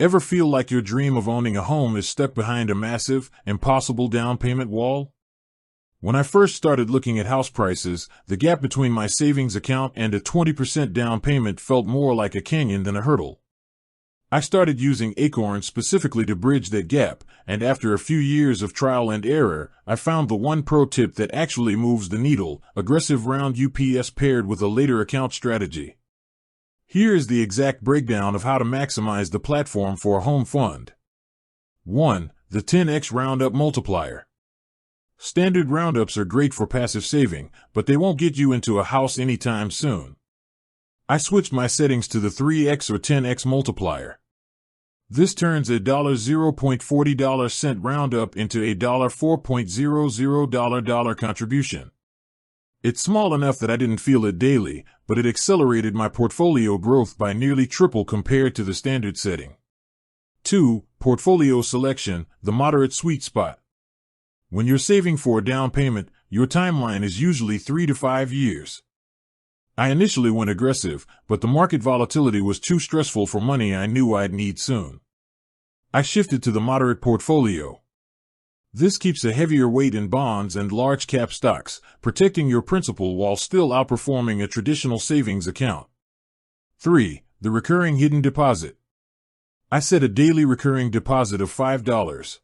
Ever feel like your dream of owning a home is stuck behind a massive, impossible down payment wall? When I first started looking at house prices, the gap between my savings account and a 20% down payment felt more like a canyon than a hurdle. I started using Acorns specifically to bridge that gap, and after a few years of trial and error, I found the one pro tip that actually moves the needle: aggressive roundups paired with a later account strategy. Here is the exact breakdown of how to maximize the platform for a home fund. 1. The 10x Roundup Multiplier. Standard roundups are great for passive saving, but they won't get you into a house anytime soon. I switched my settings to the 3x or 10x multiplier. This turns a $0.40 roundup into a $4.00 contribution. It's small enough that I didn't feel it daily, but it accelerated my portfolio growth by nearly triple compared to the standard setting. 2. Portfolio selection, the moderate sweet spot. When you're saving for a down payment, your timeline is usually 3 to 5 years. I initially went aggressive, but the market volatility was too stressful for money I knew I'd need soon. I shifted to the moderate portfolio. This keeps a heavier weight in bonds and large cap stocks, protecting your principal while still outperforming a traditional savings account. 3. The recurring hidden deposit. I set a daily recurring deposit of $5.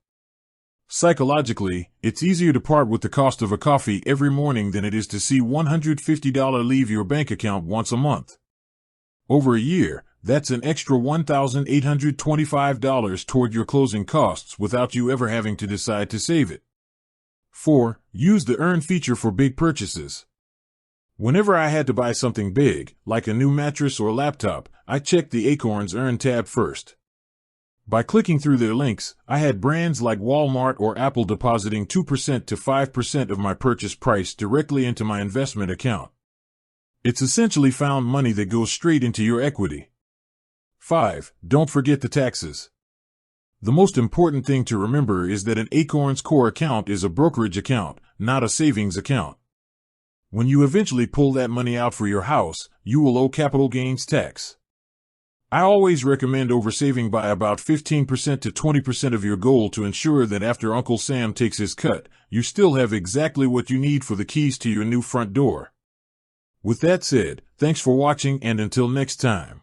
Psychologically, it's easier to part with the cost of a coffee every morning than it is to see $150 leave your bank account once a month. Over a year, that's an extra $1,825 toward your closing costs without you ever having to decide to save it. 4. Use the earn feature for big purchases. Whenever I had to buy something big, like a new mattress or laptop, I checked the Acorns Earn tab first. By clicking through their links, I had brands like Walmart or Apple depositing 2% to 5% of my purchase price directly into my investment account. It's essentially found money that goes straight into your equity. 5. Don't forget the taxes. The most important thing to remember is that an Acorns core account is a brokerage account, not a savings account. When you eventually pull that money out for your house, you will owe capital gains tax. I always recommend oversaving by about 15% to 20% of your goal to ensure that after Uncle Sam takes his cut, you still have exactly what you need for the keys to your new front door. With that said, thanks for watching, and until next time.